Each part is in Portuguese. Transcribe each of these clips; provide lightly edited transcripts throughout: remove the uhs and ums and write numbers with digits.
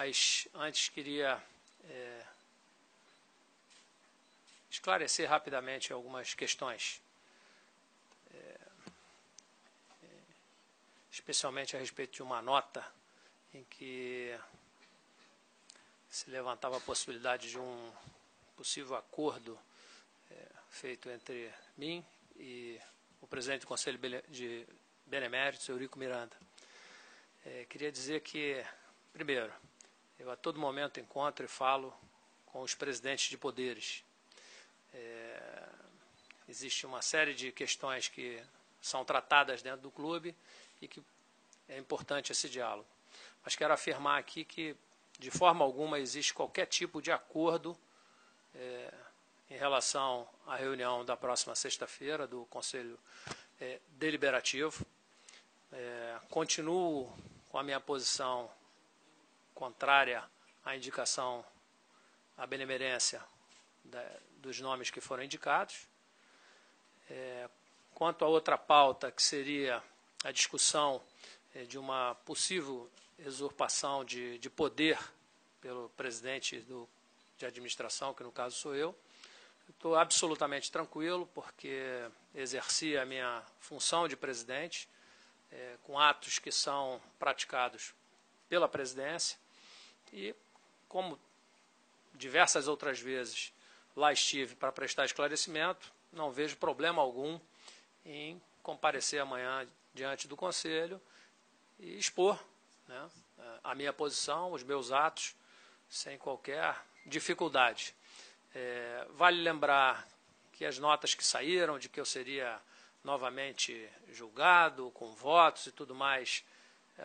mas antes queria esclarecer rapidamente algumas questões, especialmente a respeito de uma nota em que se levantava a possibilidade de um possível acordo feito entre mim e o presidente do Conselho de Beneméritos, Eurico Miranda. Queria dizer que, primeiro, eu a todo momento encontro e falo com os presidentes de poderes. Existe uma série de questões que são tratadas dentro do clube e que é importante esse diálogo. Mas quero afirmar aqui que, de forma alguma, existe qualquer tipo de acordo em relação à reunião da próxima sexta-feira do Conselho Deliberativo. Continuo com a minha posição contrária à indicação, à benemerência dos nomes que foram indicados. Quanto a outra pauta, que seria a discussão de uma possível usurpação de poder pelo presidente de administração, que no caso sou eu, estou absolutamente tranquilo, porque exerci a minha função de presidente com atos que são praticados pela presidência e, como diversas outras vezes lá estive para prestar esclarecimento, não vejo problema algum em comparecer amanhã diante do Conselho e expor, né, a minha posição, os meus atos, sem qualquer dificuldade. Vale lembrar que as notas que saíram de que eu seria novamente julgado, com votos e tudo mais,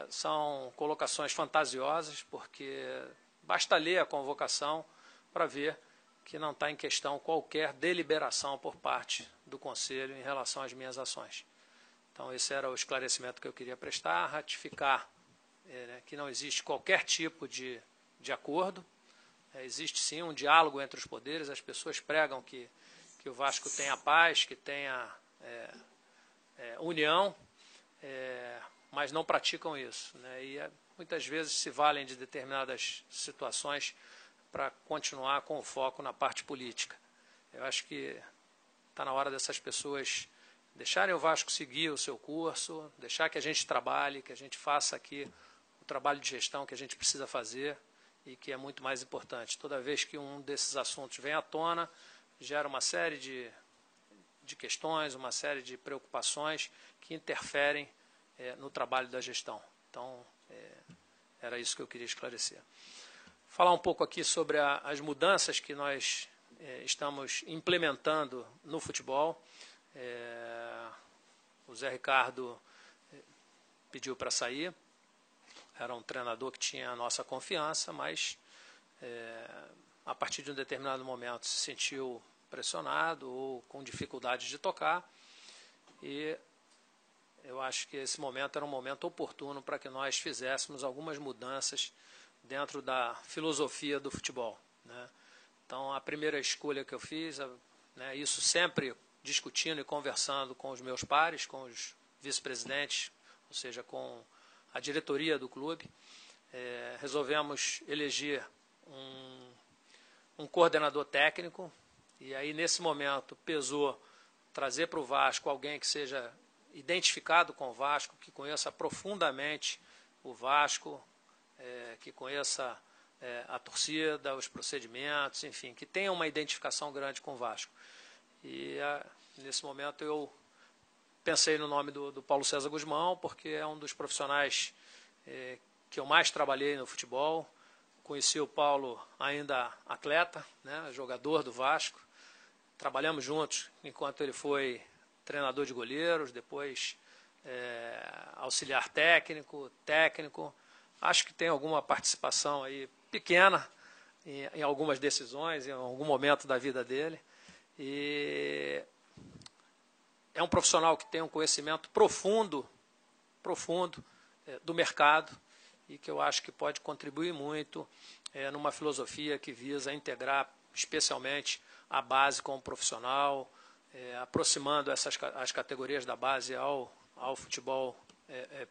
são colocações fantasiosas, porque basta ler a convocação para ver que não está em questão qualquer deliberação por parte do Conselho em relação às minhas ações. Então, esse era o esclarecimento que eu queria prestar, ratificar que não existe qualquer tipo de acordo. Existe sim um diálogo entre os poderes, as pessoas pregam que o Vasco tenha paz, que tenha união, mas não praticam isso, né? E muitas vezes se valem de determinadas situações para continuar com o foco na parte política. Eu acho que está na hora dessas pessoas deixarem o Vasco seguir o seu curso, deixar que a gente trabalhe, que a gente faça aqui o trabalho de gestão que a gente precisa fazer e que é muito mais importante. Toda vez que um desses assuntos vem à tona, gera uma série de questões, uma série de preocupações que interferem no trabalho da gestão. Então, era isso que eu queria esclarecer. Falar um pouco aqui sobre as mudanças que nós estamos implementando no futebol. O Zé Ricardo pediu para sair. Era um treinador que tinha a nossa confiança, mas a partir de um determinado momento se sentiu pressionado ou com dificuldade de tocar, e eu acho que esse momento era um momento oportuno para que nós fizéssemos algumas mudanças dentro da filosofia do futebol, né? Então, a primeira escolha que eu fiz, né, isso sempre discutindo e conversando com os meus pares, com os vice-presidentes, ou seja, com a diretoria do clube, resolvemos eleger um coordenador técnico, e aí nesse momento pesou trazer para o Vasco alguém que seja identificado com o Vasco, que conheça profundamente o Vasco, que conheça a torcida, os procedimentos, enfim, que tenha uma identificação grande com o Vasco. E nesse momento eu pensei no nome do Paulo César Guzmão, porque é um dos profissionais que eu mais trabalhei no futebol. Conheci o Paulo ainda atleta, né, jogador do Vasco. Trabalhamos juntos enquanto ele foi treinador de goleiros, depois auxiliar técnico. Acho que tem alguma participação aí pequena em algumas decisões, em algum momento da vida dele. E é um profissional que tem um conhecimento profundo do mercado e que eu acho que pode contribuir muito numa filosofia que visa integrar especialmente a base com o profissional, aproximando as categorias da base ao futebol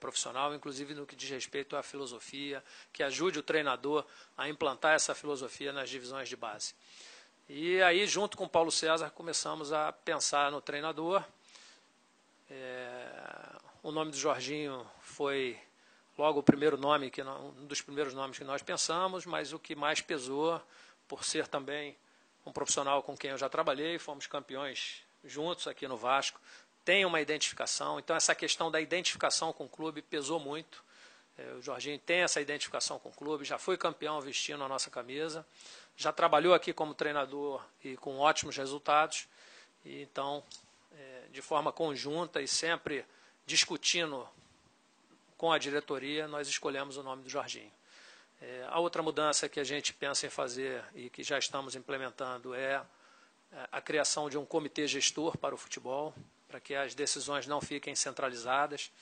profissional, inclusive no que diz respeito à filosofia, que ajude o treinador a implantar essa filosofia nas divisões de base. E aí, junto com o Paulo César, começamos a pensar no treinador. O nome do Jorginho foi logo o primeiro nome, um dos primeiros nomes que nós pensamos, mas o que mais pesou, por ser também um profissional com quem eu já trabalhei, fomos campeões juntos aqui no Vasco, tem uma identificação, então essa questão da identificação com o clube pesou muito. O Jorginho tem essa identificação com o clube, já foi campeão vestindo a nossa camisa, já trabalhou aqui como treinador e com ótimos resultados, e então, de forma conjunta e sempre discutindo com a diretoria, nós escolhemos o nome do Jorginho. A outra mudança que a gente pensa em fazer e que já estamos implementando é a criação de um comitê gestor para o futebol, para que as decisões não fiquem centralizadas.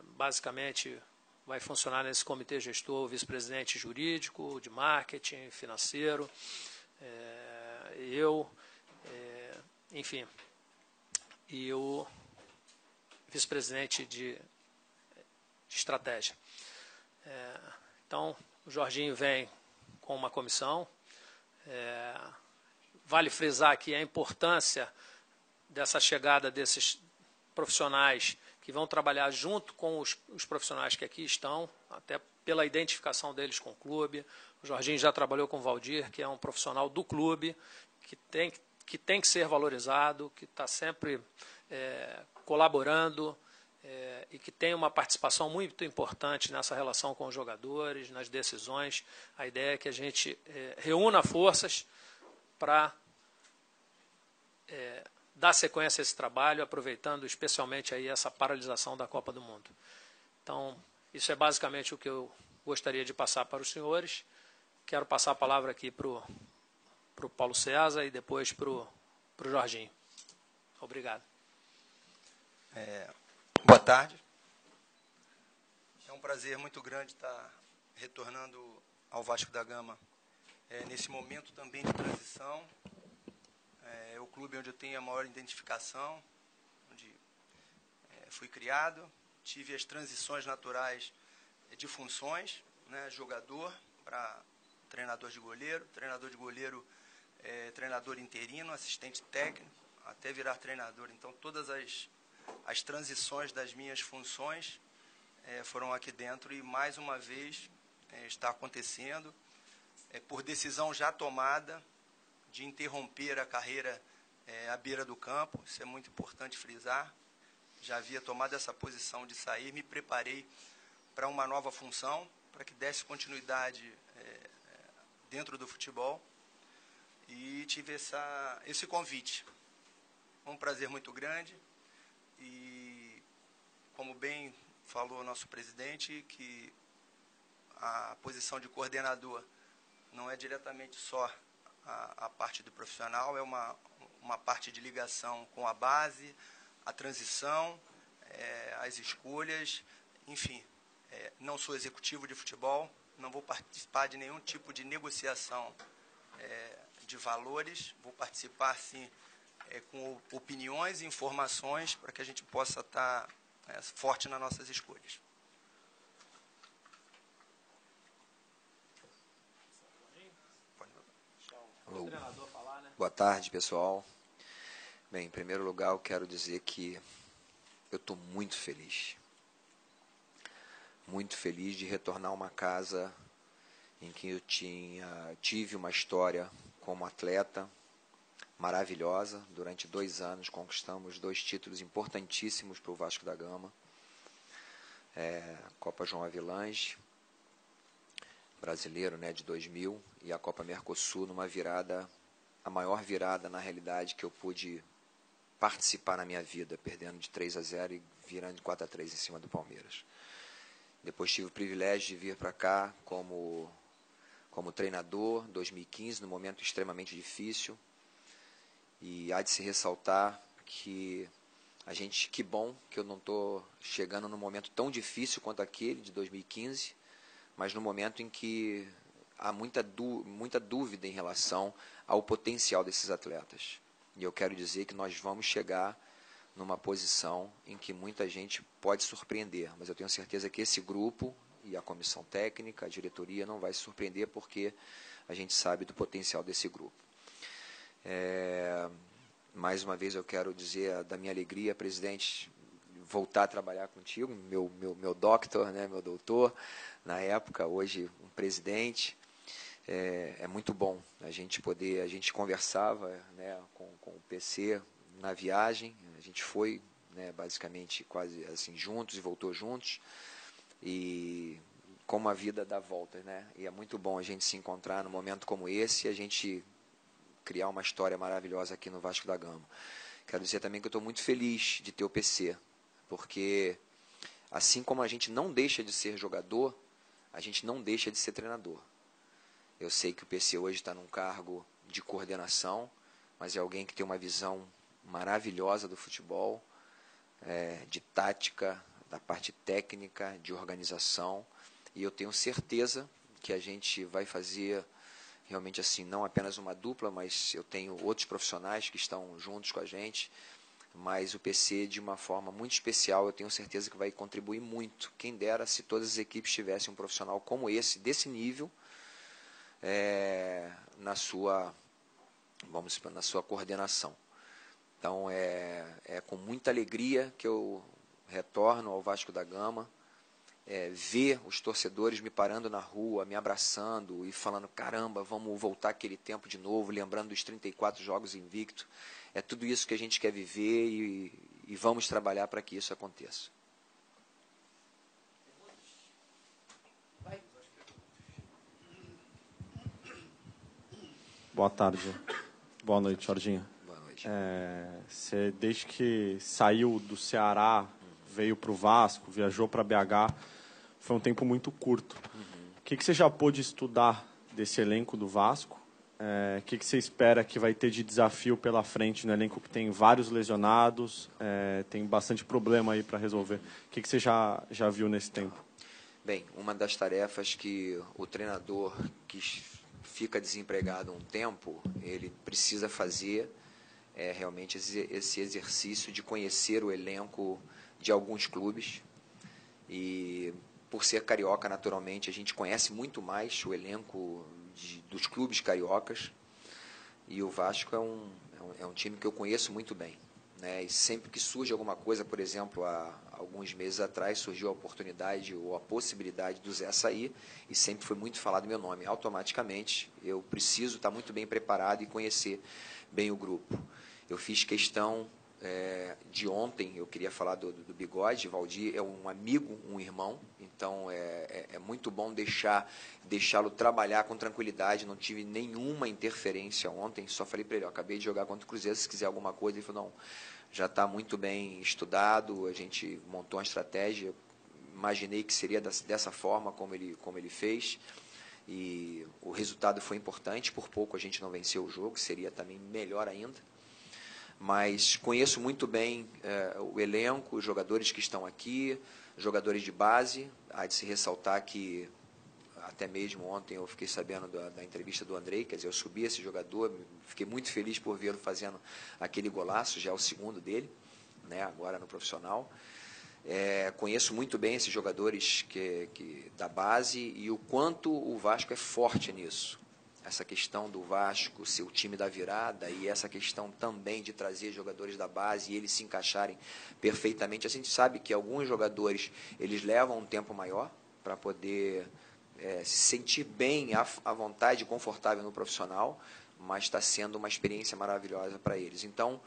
Basicamente, vai funcionar nesse comitê gestor o vice-presidente jurídico, de marketing, financeiro, enfim, e o vice-presidente de estratégia. Então, o Jorginho vem com uma comissão. Vale frisar aqui a importância dessa chegada desses profissionais que vão trabalhar junto com os profissionais que aqui estão, até pela identificação deles com o clube. O Jorginho já trabalhou com o Valdir, que é um profissional do clube, que tem que ser valorizado, que está sempre colaborando, e que tem uma participação muito importante nessa relação com os jogadores, nas decisões. A ideia é que a gente reúna forças para dar sequência a esse trabalho, aproveitando especialmente aí essa paralisação da Copa do Mundo. Então, isso é basicamente o que eu gostaria de passar para os senhores. Quero passar a palavra aqui para o Paulo César e depois para o Jorginho. Obrigado. Boa tarde. É um prazer muito grande estar retornando ao Vasco da Gama nesse momento também de transição. É o clube onde eu tenho a maior identificação, onde fui criado, tive as transições naturais de funções, né, jogador para treinador de goleiro, treinador interino, assistente técnico, até virar treinador. Então, todas as transições das minhas funções foram aqui dentro e, mais uma vez, está acontecendo por decisão já tomada de interromper a carreira à beira do campo. Isso é muito importante frisar. Já havia tomado essa posição de sair, me preparei para uma nova função, para que desse continuidade dentro do futebol, e tive esse convite. Um prazer muito grande, e como bem falou o nosso presidente, que a posição de coordenador não é diretamente só a parte do profissional, é uma parte de ligação com a base, a transição, as escolhas, enfim. Não sou executivo de futebol, não vou participar de nenhum tipo de negociação de valores, vou participar, sim, com opiniões e informações para que a gente possa estar forte nas nossas escolhas. Alô. Boa tarde, pessoal. Bem, em primeiro lugar, eu quero dizer que eu estou muito feliz de retornar a uma casa em que eu tive uma história como atleta maravilhosa. Durante 2 anos conquistamos 2 títulos importantíssimos para o Vasco da Gama. Copa João Havelange, brasileiro, né, de 2000, e a Copa Mercosul, numa virada, a maior virada na realidade que eu pude participar na minha vida, perdendo de 3-0 e virando de 4-3 em cima do Palmeiras. Depois tive o privilégio de vir para cá como treinador, 2015, num momento extremamente difícil, e há de se ressaltar que que bom que eu não estou chegando num momento tão difícil quanto aquele de 2015, mas no momento em que há muita dúvida em relação ao potencial desses atletas. E eu quero dizer que nós vamos chegar numa posição em que muita gente pode surpreender, mas eu tenho certeza que esse grupo e a comissão técnica, a diretoria, não vai se surpreender porque a gente sabe do potencial desse grupo. Mais uma vez eu quero dizer da minha alegria, presidente, voltar a trabalhar contigo, meu doctor, né, meu doutor, na época, hoje um presidente. É muito bom a gente conversava, né, com o PC na viagem, a gente foi, né, basicamente quase assim juntos e voltou juntos, e como a vida dá voltas, né, e é muito bom a gente se encontrar num momento como esse e a gente criar uma história maravilhosa aqui no Vasco da Gama. Quero dizer também que eu estou muito feliz de ter o PC, porque assim como a gente não deixa de ser jogador, a gente não deixa de ser treinador. Eu sei que o PC hoje está num cargo de coordenação, mas é alguém que tem uma visão maravilhosa do futebol, de tática, da parte técnica, de organização, e eu tenho certeza que a gente vai fazer realmente assim, não apenas uma dupla, mas eu tenho outros profissionais que estão juntos com a gente, mas o PC, de uma forma muito especial, eu tenho certeza que vai contribuir muito. Quem dera se todas as equipes tivessem um profissional como esse, desse nível, na sua coordenação. Então, é com muita alegria que eu retorno ao Vasco da Gama, ver os torcedores me parando na rua, me abraçando e falando, caramba, vamos voltar aquele tempo de novo, lembrando dos 34 jogos invicto. É tudo isso que a gente quer viver e vamos trabalhar para que isso aconteça. Boa tarde. Boa noite, Jorginho. Boa noite. Você, desde que saiu do Ceará, veio para o Vasco, viajou para BH, foi um tempo muito curto. O que você já pôde estudar desse elenco do Vasco? O que você espera que vai ter de desafio pela frente no elenco que tem vários lesionados, tem bastante problema aí para resolver? O que você já viu nesse tempo? Bem, uma das tarefas que o treinador que fica desempregado um tempo, ele precisa fazer realmente esse exercício de conhecer o elenco de alguns clubes. E por ser carioca, naturalmente, a gente conhece muito mais o elenco dos clubes cariocas. E o Vasco é um time que eu conheço muito bem, né? E sempre que surge alguma coisa, por exemplo, há alguns meses atrás surgiu a oportunidade ou a possibilidade do Zé sair, e sempre foi muito falado meu nome. Automaticamente eu preciso estar muito bem preparado e conhecer bem o grupo. Eu fiz questão de ontem, eu queria falar do Bigode. Valdir é um amigo, um irmão, então é muito bom deixá-lo trabalhar com tranquilidade. Não tive nenhuma interferência ontem, só falei para ele, acabei de jogar contra o Cruzeiro, se quiser alguma coisa. Ele falou, não, já está muito bem estudado, a gente montou uma estratégia, imaginei que seria dessa forma como ele fez, e o resultado foi importante. Por pouco a gente não venceu o jogo, seria também melhor ainda. Mas conheço muito bem o elenco, os jogadores que estão aqui, jogadores de base. Há de se ressaltar que, até mesmo ontem, eu fiquei sabendo da entrevista do Andrei, quer dizer, eu subi esse jogador, fiquei muito feliz por vê-lo fazendo aquele golaço, já é o segundo dele, né, agora no profissional. Conheço muito bem esses jogadores da base e o quanto o Vasco é forte nisso. Essa questão do Vasco ser o time da virada e essa questão também de trazer jogadores da base e eles se encaixarem perfeitamente. A gente sabe que alguns jogadores eles levam um tempo maior para poder se sentir bem, à vontade, confortável no profissional, mas está sendo uma experiência maravilhosa para eles. Então,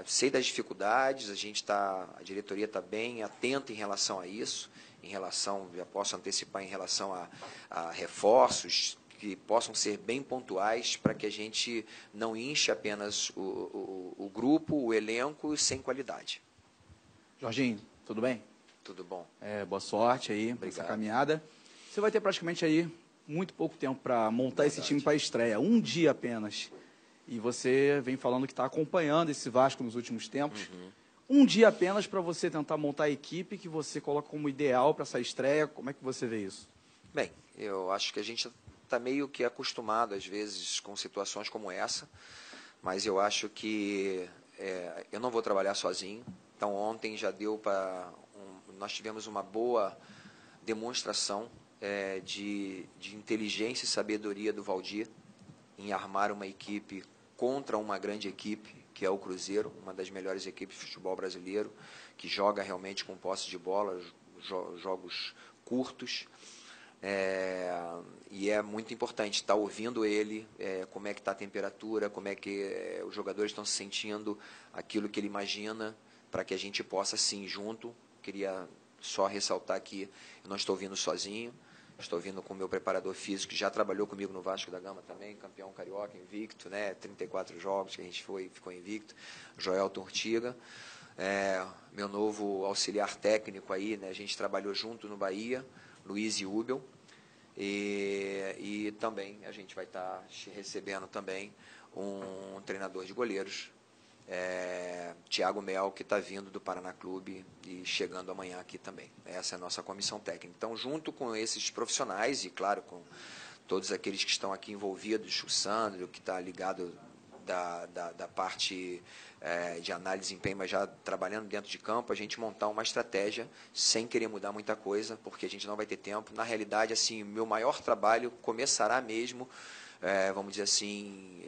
sei das dificuldades, a diretoria está bem atenta em relação a isso, já posso antecipar em relação a reforços, que possam ser bem pontuais para que a gente não enche apenas o grupo, o elenco, sem qualidade. Jorginho, tudo bem? Tudo bom. Boa sorte aí nessa caminhada. Você vai ter praticamente aí muito pouco tempo para montar esse time para a estreia, um dia apenas. E você vem falando que está acompanhando esse Vasco nos últimos tempos. Um dia apenas para você tentar montar a equipe que você coloca como ideal para essa estreia. Como é que você vê isso? Bem, eu acho que a gente está meio que acostumado, às vezes, com situações como essa, mas eu acho que eu não vou trabalhar sozinho. Então, ontem já deu para... nós tivemos uma boa demonstração de inteligência e sabedoria do Valdir em armar uma equipe contra uma grande equipe, que é o Cruzeiro, uma das melhores equipes de futebol brasileiro, que joga realmente com posse de bola, jogos curtos. E é muito importante estar ouvindo ele, como é que está a temperatura, como é que os jogadores estão se sentindo, aquilo que ele imagina, para que a gente possa, sim, junto. Queria só ressaltar que eu não estou vindo sozinho, estou vindo com o meu preparador físico, que já trabalhou comigo no Vasco da Gama também, campeão carioca, invicto, né? 34 jogos que a gente ficou invicto, Joelton Ortiga, meu novo auxiliar técnico aí, né? A gente trabalhou junto no Bahia, Luiz Ubel, e também a gente vai estar recebendo também um treinador de goleiros, Thiago Mel, que está vindo do Paraná Clube e chegando amanhã aqui também. Essa é a nossa comissão técnica. Então, junto com esses profissionais e, claro, com todos aqueles que estão aqui envolvidos, o Sandro, que está ligado da parte de análise de desempenho, mas já trabalhando dentro de campo, a gente montar uma estratégia sem querer mudar muita coisa, porque a gente não vai ter tempo. Na realidade, assim, meu maior trabalho começará mesmo, vamos dizer assim,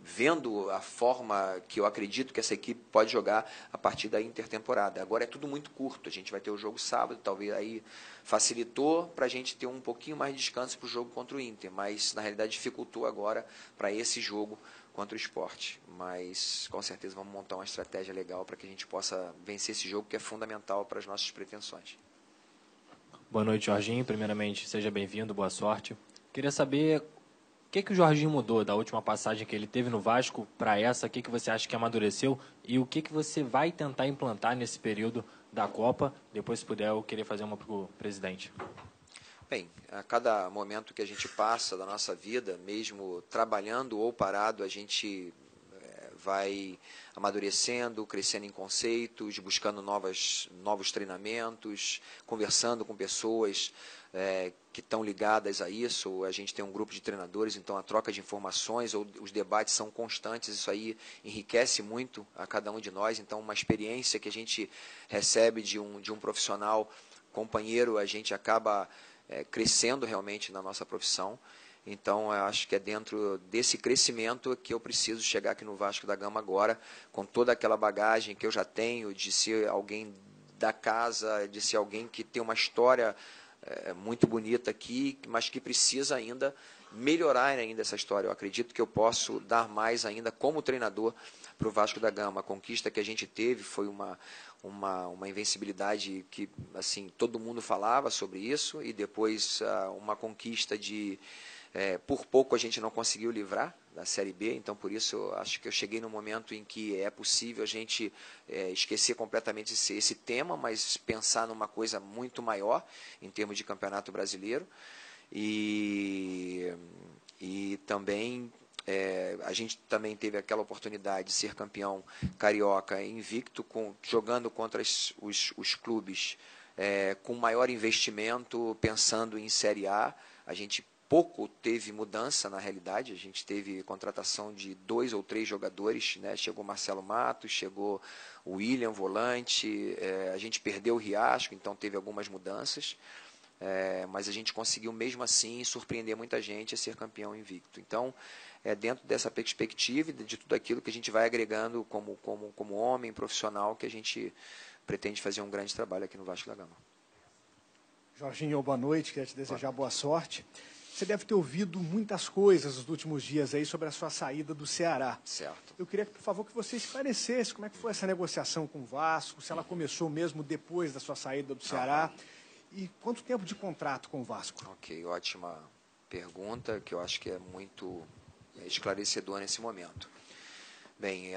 vendo a forma que eu acredito que essa equipe pode jogar a partir da intertemporada. Agora é tudo muito curto, a gente vai ter o jogo sábado, talvez aí facilitou para a gente ter um pouquinho mais de descanso para o jogo contra o Inter, mas na realidade dificultou agora para esse jogo contra o Sport. Mas com certeza vamos montar uma estratégia legal para que a gente possa vencer esse jogo, que é fundamental para as nossas pretensões. Boa noite, Jorginho. Primeiramente, seja bem-vindo, boa sorte. Queria saber o que o Jorginho mudou da última passagem que ele teve no Vasco para essa, o que você acha que amadureceu e o que você vai tentar implantar nesse período da Copa. Depois, se puder, eu queria fazer uma para o presidente. Bem, a cada momento que a gente passa da nossa vida, mesmo trabalhando ou parado, a gente vai amadurecendo, crescendo em conceitos, buscando novos treinamentos, conversando com pessoas que estão ligadas a isso. A gente tem um grupo de treinadores, então a troca de informações ou os debates são constantes, isso aí enriquece muito a cada um de nós. Então, uma experiência que a gente recebe de um profissional companheiro, a gente acaba crescendo realmente na nossa profissão. Então, eu acho que é dentro desse crescimento que eu preciso chegar aqui no Vasco da Gama agora, com toda aquela bagagem que eu já tenho, de ser alguém da casa, de ser alguém que tem uma história muito bonita aqui, mas que precisa ainda melhorar ainda essa história. Eu acredito que eu posso dar mais ainda como treinador para o Vasco da Gama. A conquista que a gente teve foi uma invencibilidade que, assim, todo mundo falava sobre isso, e depois uma conquista de... por pouco a gente não conseguiu livrar da Série B, então por isso eu acho que eu cheguei no momento em que é possível a gente esquecer completamente esse tema, mas pensar numa coisa muito maior em termos de Campeonato Brasileiro. E também a gente também teve aquela oportunidade de ser campeão carioca invicto, jogando contra os clubes com maior investimento, pensando em Série A. A gente pouco teve mudança na realidade, a gente teve contratação de 2 ou 3 jogadores, né? Chegou Marcelo Matos, chegou o William, volante, a gente perdeu o Riasco, então teve algumas mudanças, mas a gente conseguiu mesmo assim surpreender muita gente a ser campeão invicto. Então, dentro dessa perspectiva e de tudo aquilo que a gente vai agregando como homem profissional, que a gente pretende fazer um grande trabalho aqui no Vasco da Gama. Jorginho, boa noite, queria te desejar boa sorte. Você deve ter ouvido muitas coisas nos últimos dias aí sobre a sua saída do Ceará. Certo. Eu queria, por favor, que você esclarecesse como é que foi essa negociação com o Vasco, se ela começou mesmo depois da sua saída do Ceará, e quanto tempo de contrato com o Vasco? Ok, ótima pergunta, que eu acho que é muito esclarecedor nesse momento. Bem,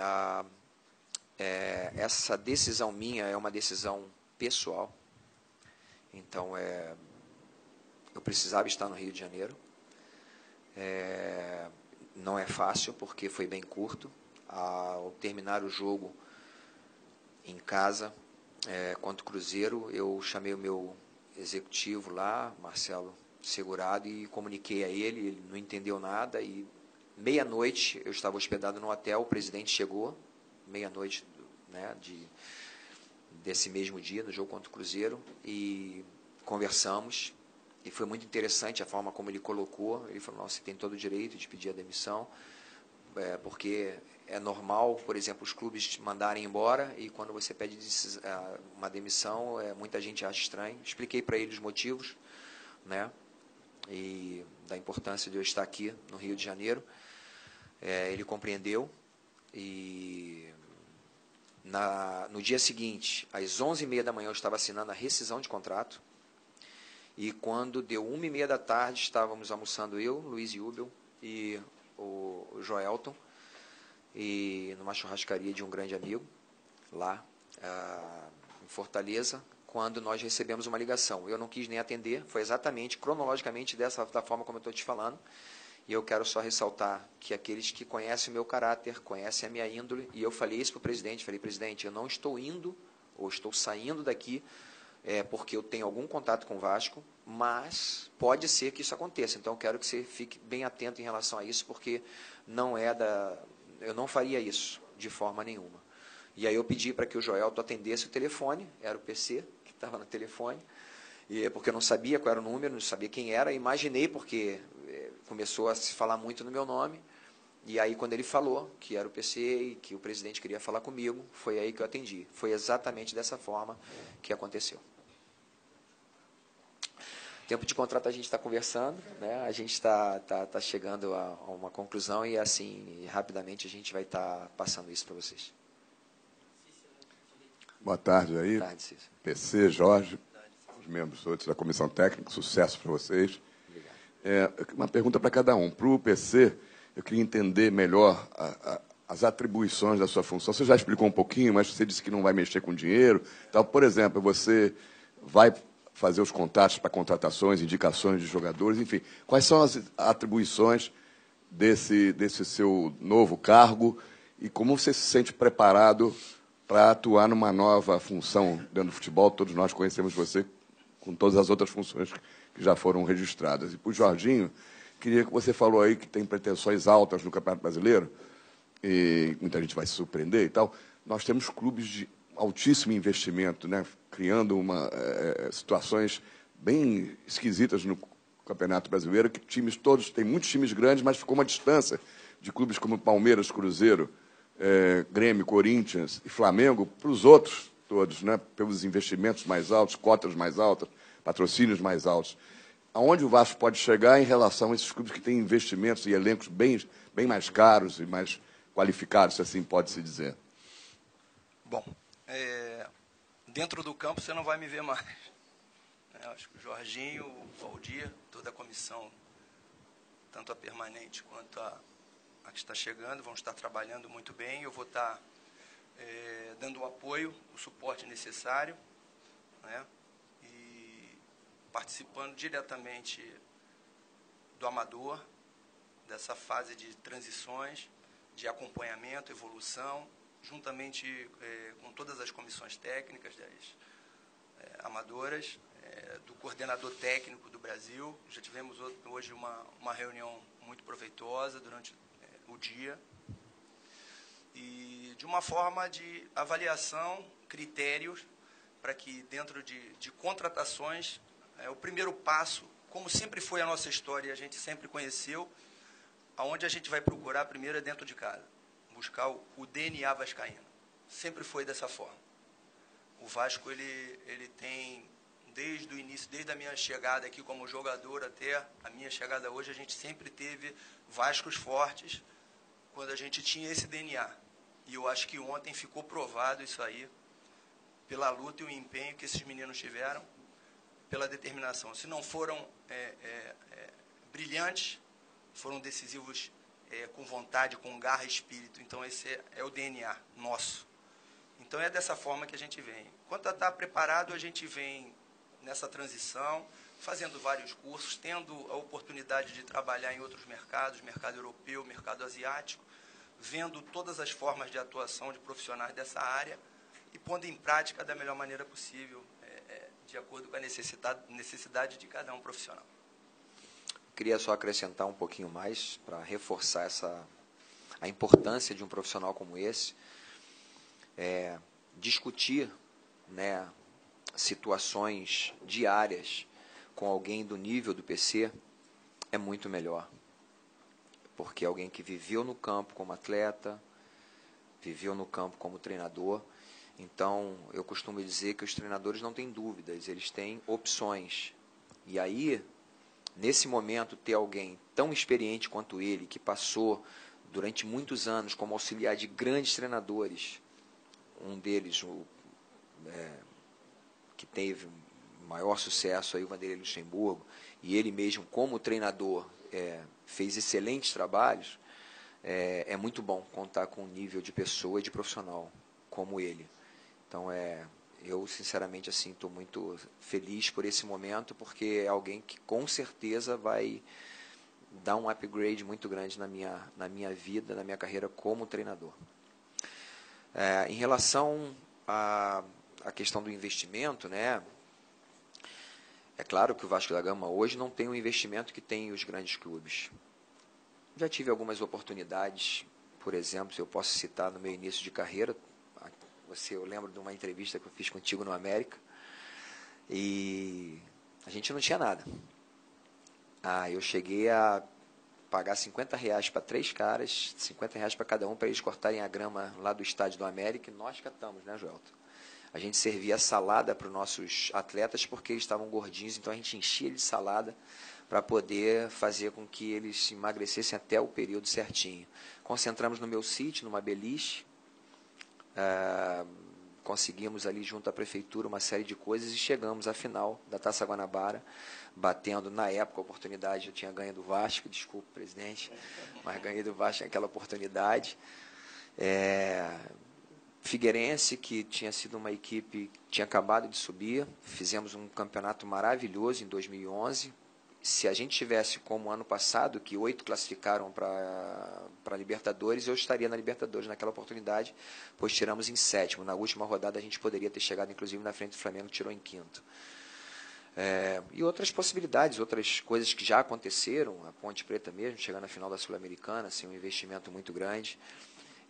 essa decisão minha é uma decisão pessoal, então eu precisava estar no Rio de Janeiro. Não é fácil, porque foi bem curto. Ao terminar o jogo em casa, contra o Cruzeiro, eu chamei o meu executivo lá, Marcelo Segurado, e comuniquei a ele não entendeu nada, e meia-noite eu estava hospedado no hotel, o presidente chegou, meia-noite, né, desse mesmo dia, no jogo contra o Cruzeiro, e conversamos, e foi muito interessante a forma como ele colocou. Ele falou: você tem todo o direito de pedir a demissão, porque é normal, por exemplo, os clubes te mandarem embora, e quando você pede uma demissão, muita gente acha estranho. Expliquei para ele os motivos, né, e da importância de eu estar aqui no Rio de Janeiro. Ele compreendeu, e no dia seguinte, às 11h30 da manhã, eu estava assinando a rescisão de contrato, e quando deu 1h30 da tarde, estávamos almoçando eu, Luiz Jubel e o Joelton, e numa churrascaria de um grande amigo, lá em Fortaleza, quando nós recebemos uma ligação. Eu não quis nem atender, foi exatamente, cronologicamente, da forma como eu estou te falando, e eu quero só ressaltar que aqueles que conhecem o meu caráter, conhecem a minha índole, e eu falei isso para o presidente, falei: presidente, eu não estou indo, ou estou saindo daqui, porque eu tenho algum contato com o Vasco, mas pode ser que isso aconteça. Então, eu quero que você fique bem atento em relação a isso, porque eu não faria isso de forma nenhuma. E aí eu pedi para que o Joelton atendesse o telefone, era o PC que estava no telefone, porque eu não sabia qual era o número, não sabia quem era, imaginei, porque começou a se falar muito no meu nome, e aí quando ele falou que era o PC e que o presidente queria falar comigo, foi aí que eu atendi. Foi exatamente dessa forma que aconteceu. Tempo de contrato a gente está conversando, né? A gente está chegando a uma conclusão, e assim, rapidamente a gente vai estar passando isso para vocês. Boa tarde aí. Boa tarde, Cícero. PC, Jorge, os membros outros da comissão técnica, sucesso para vocês. Obrigado. Uma pergunta para cada um. Para o PC, eu queria entender melhor as atribuições da sua função. Você já explicou um pouquinho, mas você disse que não vai mexer com dinheiro. Então, por exemplo, você vai fazer os contatos para contratações, indicações de jogadores, enfim. Quais são as atribuições desse seu novo cargo, e como você se sente preparado para atuar numa nova função dentro do futebol? Todos nós conhecemos você com todas as outras funções que já foram registradas. E para o Jorginho, queria que você falou aí que tem pretensões altas no Campeonato Brasileiro, e muita gente vai se surpreender e tal. Nós temos clubes de altíssimo investimento, né, criando situações bem esquisitas no Campeonato Brasileiro, que times todos, tem muitos times grandes, mas ficou uma distância de clubes como Palmeiras, Cruzeiro, Grêmio, Corinthians e Flamengo para os outros todos, né, pelos investimentos mais altos, cotas mais altas, patrocínios mais altos. Aonde o Vasco pode chegar em relação a esses clubes que têm investimentos e elencos bem mais caros e mais qualificados, se assim pode-se dizer? Bom, dentro do campo você não vai me ver mais. Acho que o Jorginho, o Valdir, toda a comissão, tanto a permanente quanto a que está chegando, vão estar trabalhando muito bem. Eu vou estar dando o apoio, o suporte necessário, né, e participando diretamente do amador, dessa fase de transições, de acompanhamento, evolução, juntamente com todas as comissões técnicas das amadoras, do coordenador técnico do Brasil. Já tivemos hoje uma reunião muito proveitosa durante o dia, e de uma forma de avaliação, critérios, para que dentro de contratações, o primeiro passo, como sempre foi a nossa história, a gente sempre conheceu, aonde a gente vai procurar primeiro é dentro de casa, buscar o DNA vascaíno. Sempre foi dessa forma. O Vasco, ele tem, desde o início, desde a minha chegada aqui como jogador até a minha chegada hoje, a gente sempre teve Vascos fortes, quando a gente tinha esse DNA. E eu acho que ontem ficou provado isso aí, pela luta e o empenho que esses meninos tiveram, pela determinação. Se não foram brilhantes, foram decisivos com vontade, com garra e espírito. Então, esse é o DNA nosso. Então, é dessa forma que a gente vem. Quanto a estar preparado, a gente vem nessa transição, fazendo vários cursos, tendo a oportunidade de trabalhar em outros mercados, mercado europeu, mercado asiático, vendo todas as formas de atuação de profissionais dessa área e pondo em prática da melhor maneira possível, de acordo com a necessidade de cada um profissional. Queria só acrescentar um pouquinho mais para reforçar a importância de um profissional como esse. discutir, né, situações diárias com alguém do nível do PC é muito melhor. Porque é alguém que viveu no campo como atleta, viveu no campo como treinador. Então, eu costumo dizer que os treinadores não têm dúvidas, eles têm opções. E aí, nesse momento, ter alguém tão experiente quanto ele, que passou durante muitos anos como auxiliar de grandes treinadores, um deles, que teve maior sucesso, aí, o Vanderlei Luxemburgo, e ele mesmo, como treinador, fez excelentes trabalhos, é muito bom contar com um nível de pessoa e de profissional como ele. Então, eu, sinceramente, assim, estou muito feliz por esse momento, porque é alguém que, com certeza, vai dar um upgrade muito grande na minha vida, na minha carreira como treinador. Em relação à questão do investimento, né, é claro que o Vasco da Gama hoje não tem o investimento que tem os grandes clubes. Já tive algumas oportunidades, por exemplo, eu posso citar no meu início de carreira, eu lembro de uma entrevista que eu fiz contigo no América, e a gente não tinha nada. Eu cheguei a pagar R$50 para 3 caras, R$50 para cada um, para eles cortarem a grama lá do estádio do América, e nós catamos, né, Joelton? A gente servia salada para os nossos atletas porque eles estavam gordinhos, então a gente enchia eles de salada para poder fazer com que eles emagrecessem até o período certinho. Concentramos no meu sítio, numa beliche, conseguimos ali junto à prefeitura uma série de coisas e chegamos à final da Taça Guanabara, batendo, na época, a oportunidade, eu tinha ganho do Vasco, desculpa, presidente, mas ganhei do Vasco naquela oportunidade. Figueirense, que tinha sido uma equipe que tinha acabado de subir, fizemos um campeonato maravilhoso em 2011. Se a gente tivesse como ano passado, que 8 classificaram para Libertadores, eu estaria na Libertadores naquela oportunidade, pois tiramos em 7º. Na última rodada a gente poderia ter chegado, inclusive, na frente do Flamengo, tirou em 5º. E outras possibilidades, outras coisas que já aconteceram, a Ponte Preta mesmo, chegar na final da Sul-Americana, assim, um investimento muito grande.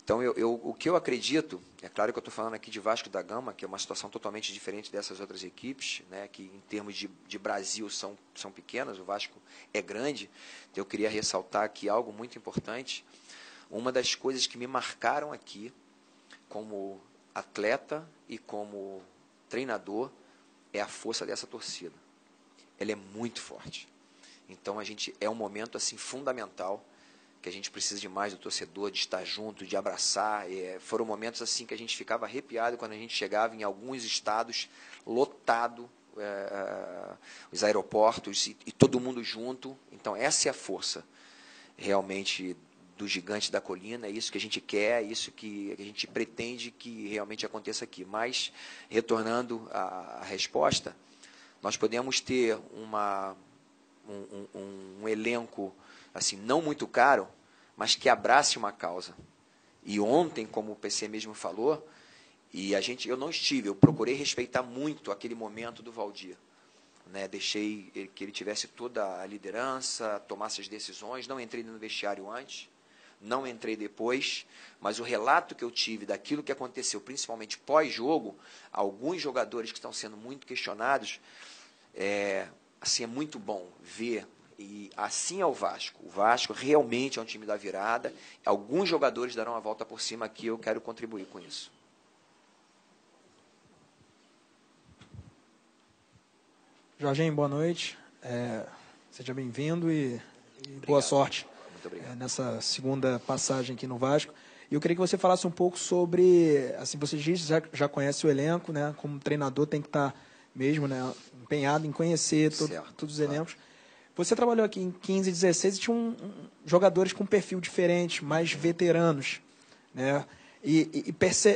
Então, o que eu acredito, é claro que eu estou falando aqui de Vasco da Gama, que é uma situação totalmente diferente dessas outras equipes, né, que em termos de Brasil são pequenas, o Vasco é grande. Então, eu queria ressaltar aqui algo muito importante. Uma das coisas que me marcaram aqui, como atleta e como treinador, é a força dessa torcida. Ela é muito forte. Então, é um momento assim fundamental, que a gente precisa de mais do torcedor, de estar junto, de abraçar. Foram momentos assim que a gente ficava arrepiado quando a gente chegava em alguns estados, lotado, os aeroportos, e todo mundo junto. Então, essa é a força, realmente, do gigante da colina. É isso que a gente quer, é isso que a gente pretende que realmente aconteça aqui. Mas, retornando à resposta, nós podemos ter um elenco assim, não muito caro, mas que abrace uma causa. E ontem, como o PC mesmo falou, eu não estive, eu procurei respeitar muito aquele momento do Valdir. Né? Deixei que ele tivesse toda a liderança, tomasse as decisões, não entrei no vestiário antes, não entrei depois, mas o relato que eu tive daquilo que aconteceu, principalmente pós-jogo, alguns jogadores que estão sendo muito questionados, assim, é muito bom ver. E assim é o Vasco. O Vasco realmente é um time da virada. Alguns jogadores darão a volta por cima aqui, eu quero contribuir com isso. Jorginho, boa noite. Seja bem-vindo e boa sorte. Muito obrigado. Nessa segunda passagem aqui no Vasco. E eu queria que você falasse um pouco sobre, assim, você já conhece o elenco, né? Como treinador tem que estar mesmo, né, empenhado em conhecer todos os elencos. Você trabalhou aqui em 15 e 16 e tinha jogadores com perfil diferente, mais veteranos, né?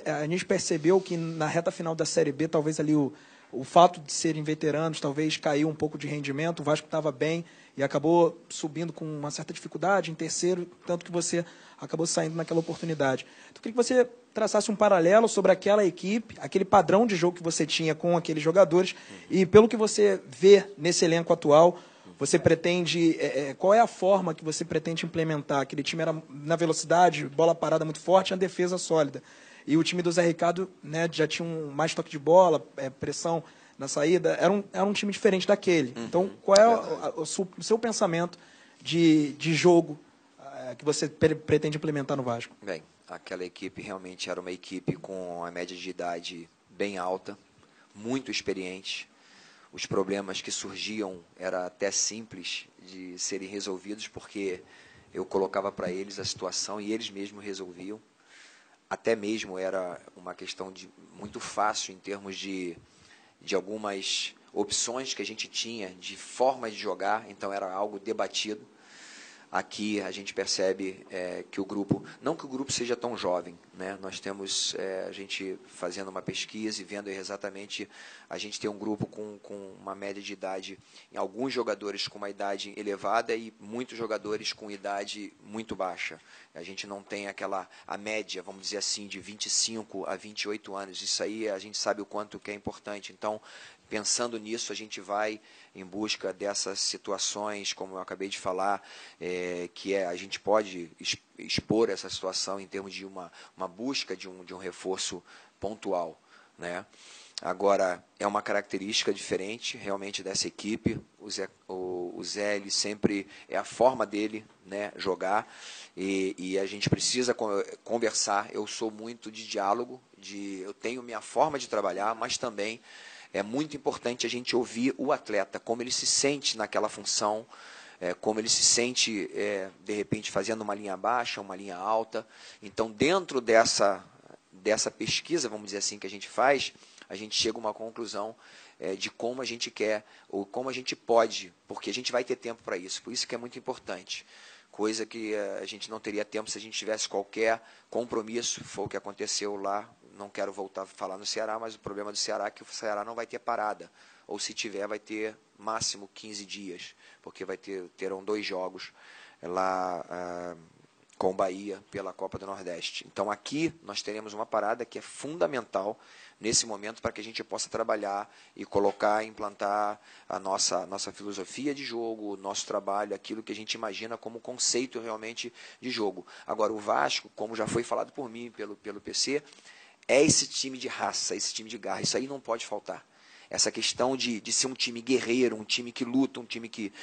A gente percebeu que na reta final da Série B, talvez ali o fato de serem veteranos, talvez caiu um pouco de rendimento, o Vasco estava bem e acabou subindo com uma certa dificuldade em terceiro, tanto que você acabou saindo naquela oportunidade. Então, eu queria que você traçasse um paralelo sobre aquela equipe, aquele padrão de jogo que você tinha com aqueles jogadores e pelo que você vê nesse elenco atual, você pretende, qual é a forma que você pretende implementar? Aquele time era na velocidade, bola parada muito forte, a defesa sólida. E o time do Zé Ricardo, né, já tinha mais toque de bola, pressão na saída. Era um time diferente daquele. Então, qual é o seu pensamento de jogo que você pretende implementar no Vasco? Bem, aquela equipe realmente era uma equipe com a média de idade bem alta, muito experiente. Os problemas que surgiam era até simples de serem resolvidos, porque eu colocava para eles a situação e eles mesmos resolviam. Até mesmo era uma questão muito fácil em termos de algumas opções que a gente tinha de forma de jogar, então era algo debatido. Aqui a gente percebe que o grupo, não que o grupo seja tão jovem, né? Nós temos, a gente fazendo uma pesquisa e vendo exatamente, a gente tem um grupo com uma média de idade, em alguns jogadores com uma idade elevada e muitos jogadores com idade muito baixa. A gente não tem a média, vamos dizer assim, de 25 a 28 anos. Isso aí a gente sabe o quanto que é importante. Então, pensando nisso, a gente vai em busca dessas situações, como eu acabei de falar, que a gente pode expor essa situação em termos de uma busca de um reforço pontual, né? Agora, é uma característica diferente realmente dessa equipe. O Zé ele sempre é a forma dele, né, jogar, e a gente precisa conversar. Eu sou muito de diálogo, eu tenho minha forma de trabalhar, mas também é muito importante a gente ouvir o atleta, como ele se sente naquela função, como ele se sente, de repente, fazendo uma linha baixa, uma linha alta. Então, dentro dessa pesquisa, vamos dizer assim, que a gente faz, a gente chega a uma conclusão de como a gente quer, ou como a gente pode, porque a gente vai ter tempo para isso. Por isso que é muito importante. Coisa que a gente não teria tempo se a gente tivesse qualquer compromisso. Foi o que aconteceu lá. Não quero voltar a falar no Ceará, mas o problema do Ceará é que o Ceará não vai ter parada. Ou se tiver, vai ter máximo 15 dias, porque terão 2 jogos lá com o Bahia pela Copa do Nordeste. Então aqui nós teremos uma parada que é fundamental nesse momento para que a gente possa trabalhar e implantar a nossa filosofia de jogo, o nosso trabalho, aquilo que a gente imagina como conceito realmente de jogo. Agora, o Vasco, como já foi falado por mim, pelo PC, é esse time de raça, esse time de garra. Isso aí não pode faltar. Essa questão de ser um time guerreiro, um time que luta, um time que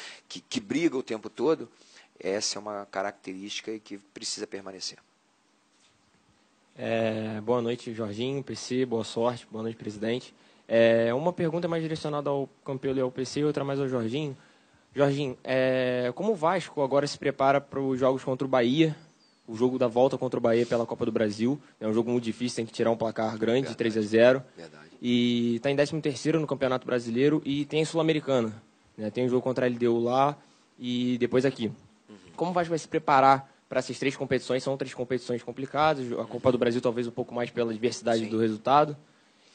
briga o tempo todo, essa é uma característica que precisa permanecer. Boa noite, Jorginho, PC, boa sorte, boa noite, presidente. Uma pergunta mais direcionada ao Campelo e ao PC e outra mais ao Jorginho. Jorginho, como o Vasco agora se prepara para os jogos contra o Bahia, o jogo da volta contra o Bahia pela Copa do Brasil, é um jogo muito difícil, tem que tirar um placar grande, de 3-0. Verdade. E está em 13º no Campeonato Brasileiro e tem a Sul-Americana, né? Tem um jogo contra a LDU lá e depois aqui. Como o Vasco vai se preparar para essas 3 competições? São 3 competições complicadas, a Copa do Brasil talvez um pouco mais pela diversidade do resultado.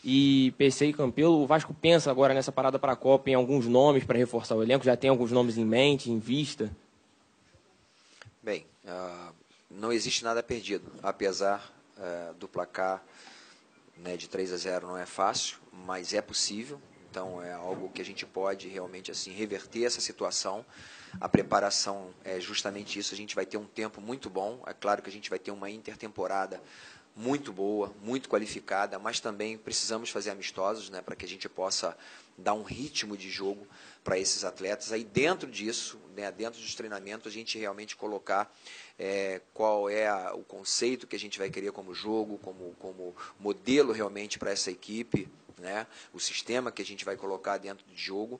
E PC e Campelo, o Vasco pensa agora nessa parada para a Copa em alguns nomes para reforçar o elenco? Já tem alguns nomes em mente, em vista? Bem, não existe nada perdido, apesar do placar, né, de 3-0 não é fácil, mas é possível. Então é algo que a gente pode realmente assim reverter essa situação. A preparação é justamente isso, a gente vai ter um tempo muito bom. É claro que a gente vai ter uma intertemporada muito boa, muito qualificada, mas também precisamos fazer amistosos, né, para que a gente possa dar um ritmo de jogo para esses atletas. Aí dentro disso, né, dentro dos treinamentos, a gente realmente colocar qual é o conceito que a gente vai querer como jogo, como modelo realmente para essa equipe, né, o sistema que a gente vai colocar dentro de jogo.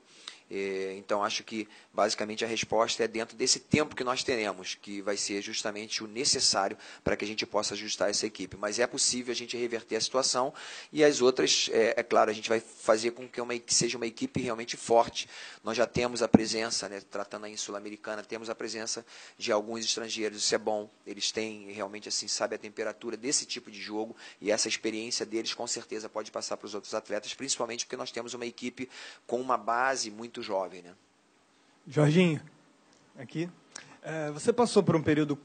Então, acho que, basicamente, a resposta é dentro desse tempo que nós teremos, que vai ser justamente o necessário para que a gente possa ajustar essa equipe. Mas é possível a gente reverter a situação e as outras, claro, a gente vai fazer com que seja uma equipe realmente forte. Nós já temos a presença, né, tratando aí em Sul-Americana, temos a presença de alguns estrangeiros, isso é bom. Eles têm realmente, assim, sabe a temperatura desse tipo de jogo e essa experiência deles, com certeza, pode passar para os outros atletas, principalmente porque nós temos uma equipe com uma base muito jovem, né? Jorginho, aqui. Você passou por um período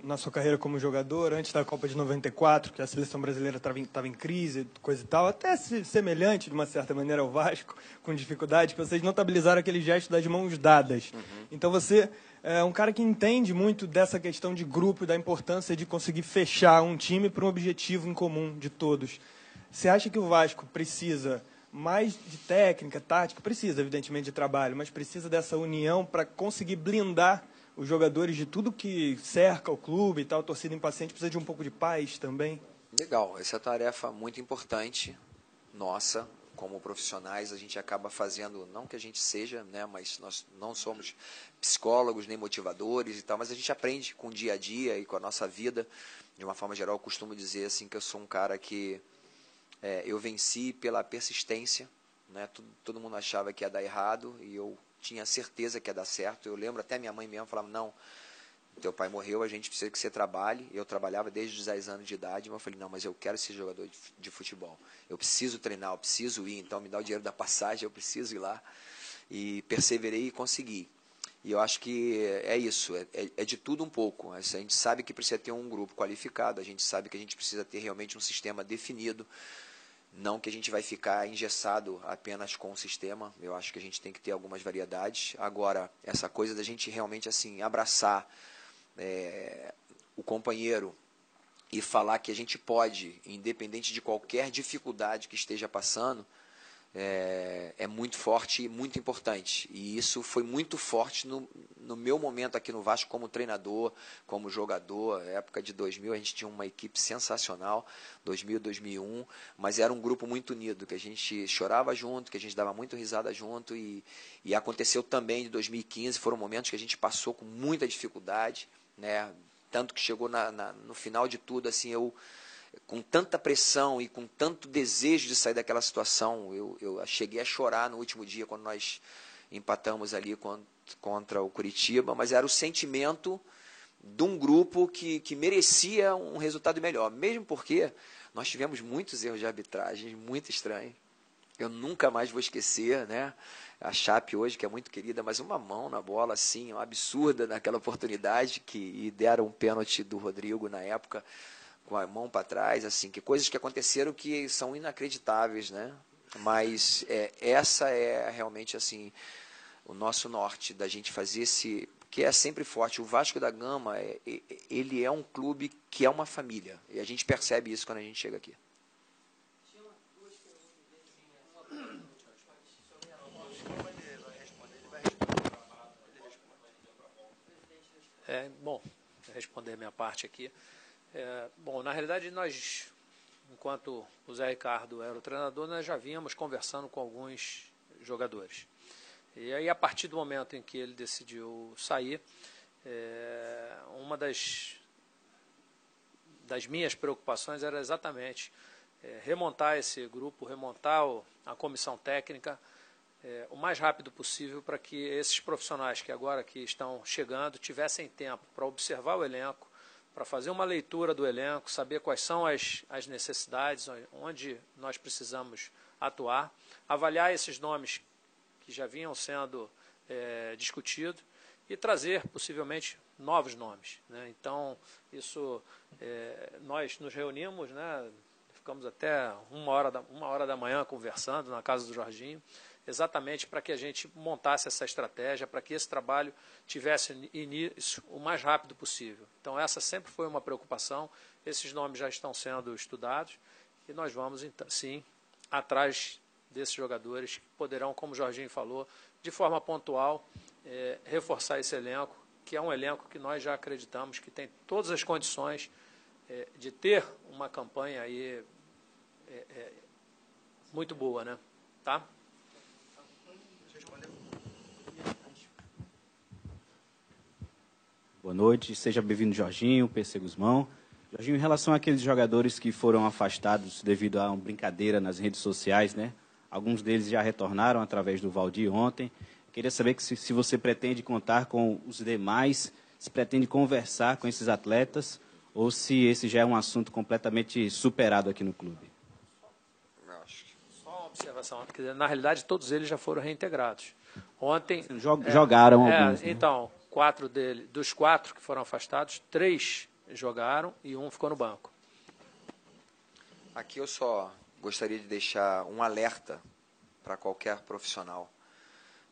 na sua carreira como jogador, antes da Copa de 94, que a seleção brasileira estava em crise, coisa e tal, até semelhante, de uma certa maneira, ao Vasco, com dificuldade, que vocês notabilizaram aquele gesto das mãos dadas. Então você é um cara que entende muito dessa questão de grupo, da importância de conseguir fechar um time para um objetivo em comum de todos. Você acha que o Vasco precisa mais de técnica, tática? Precisa, evidentemente, de trabalho, mas precisa dessa união para conseguir blindar os jogadores de tudo que cerca o clube e tal, a torcida impaciente, precisa de um pouco de paz também? Legal, essa é uma tarefa muito importante, nossa, como profissionais, a gente acaba fazendo, não que a gente seja, né, mas nós não somos psicólogos nem motivadores e tal, mas a gente aprende com o dia a dia e com a nossa vida. De uma forma geral, eu costumo dizer assim que eu sou um cara que eu venci pela persistência, né? Todo mundo achava que ia dar errado e eu tinha certeza que ia dar certo. Eu lembro até minha mãe mesmo falava, não, teu pai morreu, a gente precisa que você trabalhe. Eu trabalhava desde os 10 anos de idade, mas eu falei, não, mas eu quero ser jogador de futebol. Eu preciso treinar, eu preciso ir, então me dá o dinheiro da passagem, eu preciso ir lá. E perseverei e consegui. E eu acho que é isso, é de tudo um pouco. A gente sabe que precisa ter um grupo qualificado, a gente sabe que a gente precisa ter realmente um sistema definido. Não que a gente vai ficar engessado apenas com o sistema, eu acho que a gente tem que ter algumas variedades. Agora, essa coisa da gente realmente assim abraçar o companheiro e falar que a gente pode, independente de qualquer dificuldade que esteja passando, é muito forte e muito importante. E isso foi muito forte no meu momento aqui no Vasco como treinador, como jogador. Na época de 2000 a gente tinha uma equipe sensacional, 2000, 2001, mas era um grupo muito unido, que a gente chorava junto, que a gente dava muito risada junto. E aconteceu também de 2015, foram momentos que a gente passou com muita dificuldade, né? Tanto que chegou no final de tudo, assim, eu com tanta pressão e com tanto desejo de sair daquela situação, eu cheguei a chorar no último dia quando nós empatamos ali contra o Curitiba, mas era o sentimento de um grupo que merecia um resultado melhor, mesmo porque nós tivemos muitos erros de arbitragem, muito estranhos. Eu nunca mais vou esquecer, né? A Chape hoje, que é muito querida, mas uma mão na bola, assim, uma absurda naquela oportunidade, e deram um pênalti do Rodrigo na época, com a mão para trás, assim, que coisas que aconteceram que são inacreditáveis, né? Mas essa é realmente assim o nosso norte da gente fazer esse, que é sempre forte. O Vasco da Gama, ele é um clube que é uma família, e a gente percebe isso quando a gente chega aqui. Bom, vou responder a minha parte aqui. Bom, na realidade, nós, enquanto o Zé Ricardo era o treinador, nós já vínhamos conversando com alguns jogadores. E aí, a partir do momento em que ele decidiu sair, uma das minhas preocupações era exatamente remontar esse grupo, remontar a comissão técnica o mais rápido possível para que esses profissionais que agora aqui estão chegando tivessem tempo para observar o elenco, para fazer uma leitura do elenco, saber quais são as necessidades, onde nós precisamos atuar, avaliar esses nomes que já vinham sendo discutidos e trazer, possivelmente, novos nomes, né? Então, isso, nós nos reunimos, né? Ficamos até uma hora da manhã conversando na casa do Jorginho, exatamente para que a gente montasse essa estratégia, para que esse trabalho tivesse início o mais rápido possível. Então, essa sempre foi uma preocupação, esses nomes já estão sendo estudados e nós vamos, então, sim, atrás desses jogadores que poderão, como o Jorginho falou, de forma pontual, reforçar esse elenco, que é um elenco que nós já acreditamos que tem todas as condições de ter uma campanha aí muito boa, né? Tá? Boa noite, seja bem-vindo, Jorginho, PC Guzmão. Jorginho, em relação àqueles jogadores que foram afastados devido a uma brincadeira nas redes sociais, né? Alguns deles já retornaram através do Valdir ontem. Queria saber que se você pretende contar com os demais, se pretende conversar com esses atletas, ou se esse já é um assunto completamente superado aqui no clube. Só uma observação, porque na realidade todos eles já foram reintegrados. Ontem jogaram alguns, né? Então, dos 4 que foram afastados, 3 jogaram e 1 ficou no banco. Aqui eu só gostaria de deixar um alerta para qualquer profissional,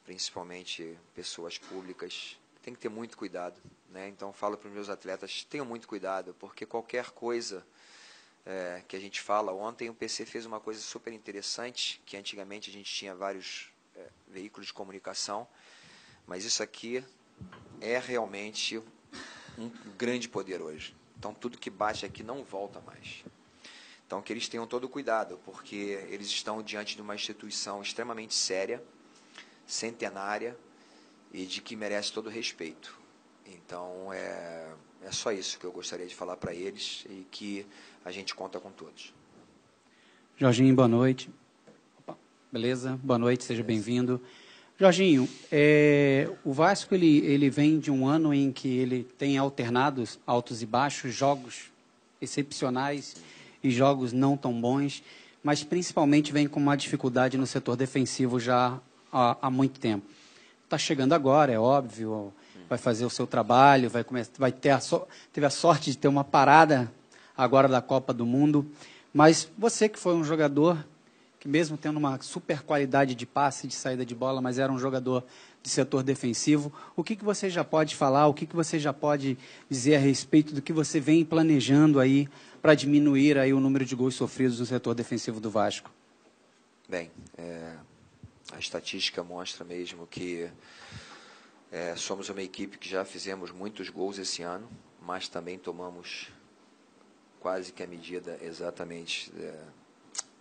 principalmente pessoas públicas, tem que ter muito cuidado, né? Então, falo para os meus atletas, tenham muito cuidado, porque qualquer coisa que a gente fala, ontem o PC fez uma coisa super interessante, que antigamente a gente tinha vários veículos de comunicação, mas isso aqui é realmente um grande poder hoje. Então, tudo que bate aqui não volta mais. Então, que eles tenham todo o cuidado, porque eles estão diante de uma instituição extremamente séria, centenária, e de que merece todo o respeito. Então, é só isso que eu gostaria de falar para eles e que a gente conta com todos. Jorginho, boa noite. Opa, beleza? Boa noite, seja bem-vindo. Jorginho, o Vasco ele vem de um ano em que ele tem alternado altos e baixos, jogos excepcionais e jogos não tão bons, mas principalmente vem com uma dificuldade no setor defensivo já há muito tempo. Está chegando agora, é óbvio, vai fazer o seu trabalho, teve a sorte de ter uma parada agora da Copa do Mundo, mas você que foi um jogador que mesmo tendo uma super qualidade de passe, de saída de bola, mas era um jogador de setor defensivo, o que você já pode falar, o que você já pode dizer a respeito do que você vem planejando aí para diminuir aí o número de gols sofridos no setor defensivo do Vasco? Bem, a estatística mostra mesmo que somos uma equipe que já fizemos muitos gols esse ano, mas também tomamos quase que a medida exatamente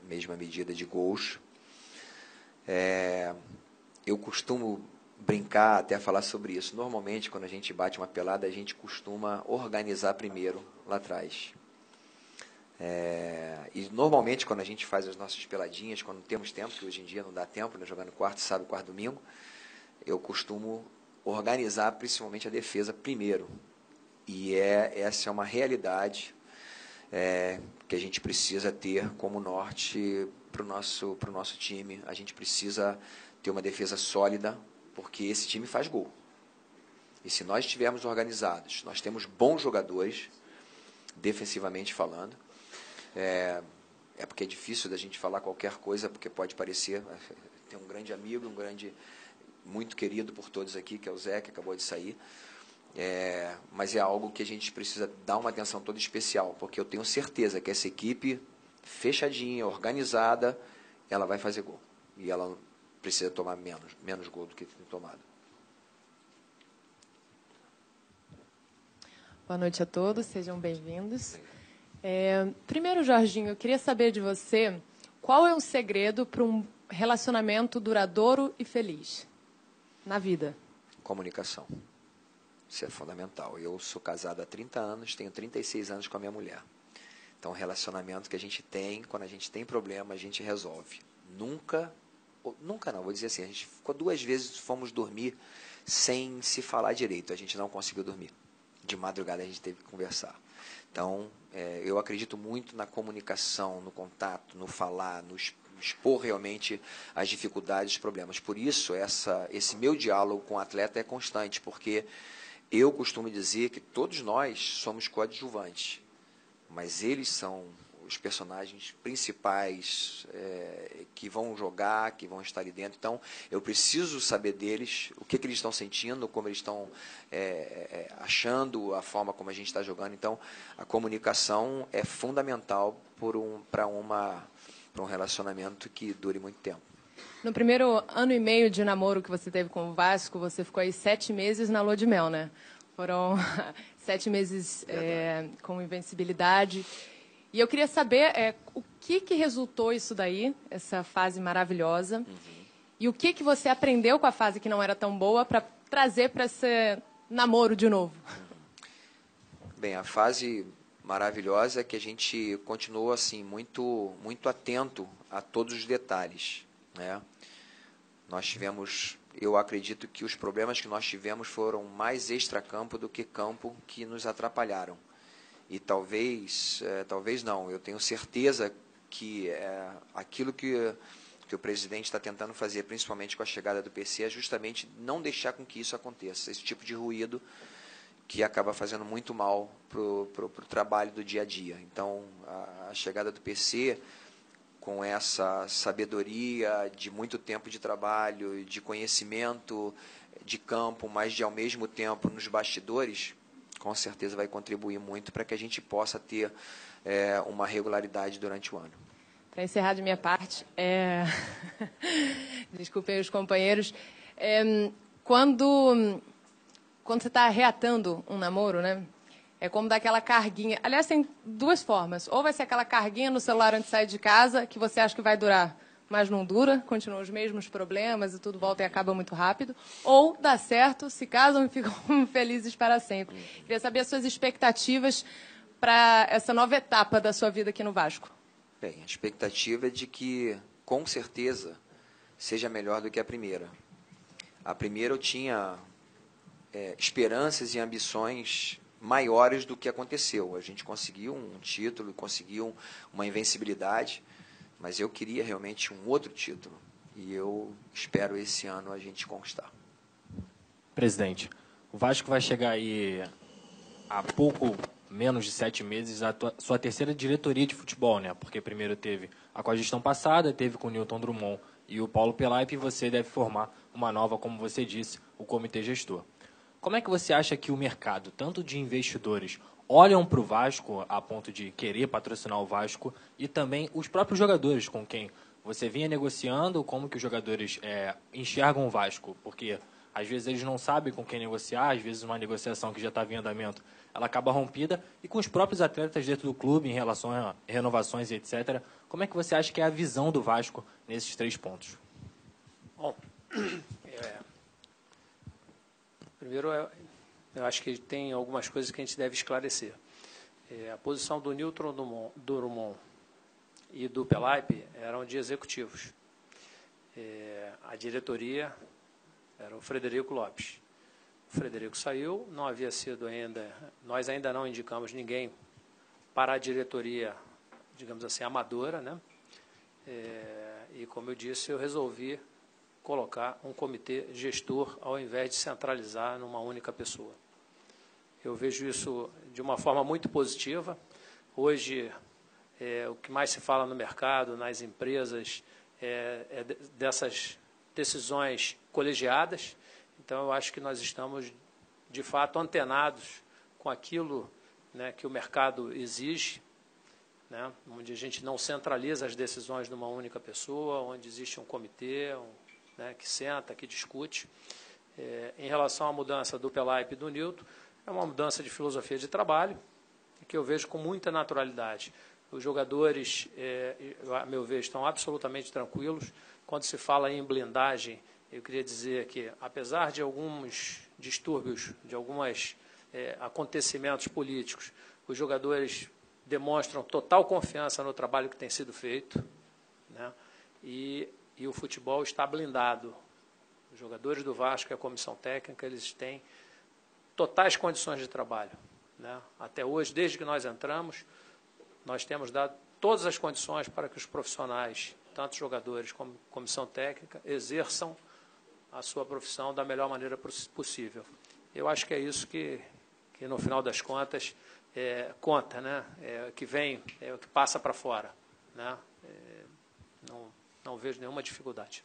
mesma medida de gols. Eu costumo brincar, até falar sobre isso. Normalmente, quando a gente bate uma pelada, a gente costuma organizar primeiro lá atrás. E normalmente, quando a gente faz as nossas peladinhas, quando temos tempo, que hoje em dia não dá tempo, né, jogando quarto, sábado, quarto, domingo, eu costumo organizar principalmente a defesa primeiro. E essa é uma realidade que a gente precisa ter como norte para o nosso time. A gente precisa ter uma defesa sólida, porque esse time faz gol. E se nós estivermos organizados, nós temos bons jogadores, defensivamente falando, porque é difícil da gente falar qualquer coisa, porque pode parecer... Tem um grande amigo, muito querido por todos aqui, que é o Zé, que acabou de sair, mas é algo que a gente precisa dar uma atenção toda especial, porque eu tenho certeza que essa equipe fechadinha, organizada, ela vai fazer gol. E ela precisa tomar menos gol do que tem tomado. Boa noite a todos, sejam bem-vindos. Primeiro, Jorginho, eu queria saber de você qual é um segredo para um relacionamento duradouro e feliz na vida? Comunicação. Isso é fundamental. Eu sou casado há 30 anos, tenho 36 anos com a minha mulher. Então, o relacionamento que a gente tem, quando a gente tem problema, a gente resolve. Nunca não, vou dizer assim, a gente ficou 2 vezes, fomos dormir sem se falar direito, a gente não conseguiu dormir. De madrugada a gente teve que conversar. Então, eu acredito muito na comunicação, no contato, no falar, no expor realmente as dificuldades, os problemas. Por isso, esse meu diálogo com o atleta é constante, porque eu costumo dizer que todos nós somos coadjuvantes, mas eles são os personagens principais que vão jogar, que vão estar ali dentro. Então, eu preciso saber deles, o que eles estão sentindo, como eles estão achando, a forma como a gente está jogando. Então, a comunicação é fundamental para um relacionamento que dure muito tempo. No primeiro ano e meio de namoro que você teve com o Vasco, você ficou aí 7 meses na lua de mel, né? Foram 7 meses com invencibilidade. E eu queria saber o que resultou isso daí, essa fase maravilhosa, e o que você aprendeu com a fase que não era tão boa para trazer para esse namoro de novo. Bem, a fase maravilhosa é que a gente continuou assim, muito atento a todos os detalhes, né? Nós tivemos, eu acredito que os problemas que nós tivemos foram mais extracampo do que campo, que nos atrapalharam. E talvez não, eu tenho certeza que aquilo que o presidente está tentando fazer, principalmente com a chegada do PC, é justamente não deixar com que isso aconteça, esse tipo de ruído que acaba fazendo muito mal para o trabalho do dia a dia. Então, a chegada do PC, com essa sabedoria de muito tempo de trabalho, de conhecimento, de campo, mas de ao mesmo tempo nos bastidores, com certeza vai contribuir muito para que a gente possa ter uma regularidade durante o ano. Para encerrar de minha parte, desculpem os companheiros, quando você está reatando um namoro, né? É como dar aquela carguinha. Aliás, tem duas formas. Ou vai ser aquela carguinha no celular antes de sair de casa, que você acha que vai durar, mas não dura, continuam os mesmos problemas e tudo volta e acaba muito rápido. Ou dá certo, se casam e ficam felizes para sempre. Queria saber as suas expectativas para essa nova etapa da sua vida aqui no Vasco. Bem, a expectativa é de que, com certeza, seja melhor do que a primeira. A primeira eu tinha esperanças e ambições maiores do que aconteceu. A gente conseguiu um título, conseguiu uma invencibilidade, mas eu queria realmente um outro título. E eu espero esse ano a gente conquistar. Presidente, o Vasco vai chegar aí há pouco menos de 7 meses a sua terceira diretoria de futebol, né? Porque primeiro teve a cogestão passada, teve com o Newton Drummond e o Paulo Pelaipe, e você deve formar uma nova, como você disse, o comitê gestor. Como é que você acha que o mercado, tanto de investidores, olham para o Vasco a ponto de querer patrocinar o Vasco, e também os próprios jogadores com quem você vinha negociando, como que os jogadores enxergam o Vasco? Porque às vezes eles não sabem com quem negociar, às vezes uma negociação que já está em andamento, ela acaba rompida, e com os próprios atletas dentro do clube em relação a renovações e etc. Como é que você acha que é a visão do Vasco nesses 3 pontos? Bom, primeiro eu acho que tem algumas coisas que a gente deve esclarecer. A posição do Newton Drummond e do Pelaipe eram de executivos. A diretoria era o Frederico Lopes. O Frederico saiu, não havia sido ainda, nós ainda não indicamos ninguém para a diretoria, digamos assim, amadora, né? E como eu disse, eu resolvi colocar um comitê gestor ao invés de centralizar numa única pessoa. Eu vejo isso de uma forma muito positiva. Hoje, o que mais se fala no mercado, nas empresas, é dessas decisões colegiadas. Então, eu acho que nós estamos, de fato, antenados com aquilo, né, que o mercado exige, né, onde a gente não centraliza as decisões numa única pessoa, onde existe um comitê, né, que senta, que discute. Em relação à mudança do Pelaipe e do Newton, é uma mudança de filosofia de trabalho, que eu vejo com muita naturalidade. Os jogadores, a meu ver, estão absolutamente tranquilos. Quando se fala em blindagem, eu queria dizer que, apesar de alguns distúrbios, de alguns acontecimentos políticos, os jogadores demonstram total confiança no trabalho que tem sido feito, né? E o futebol está blindado. Os jogadores do Vasco e a comissão técnica, eles têm totais condições de trabalho, né? Até hoje, desde que nós entramos, nós temos dado todas as condições para que os profissionais, tanto jogadores como comissão técnica, exerçam a sua profissão da melhor maneira possível. Eu acho que é isso que no final das contas, conta, né? O que vem, o que passa para fora, né? Não vejo nenhuma dificuldade.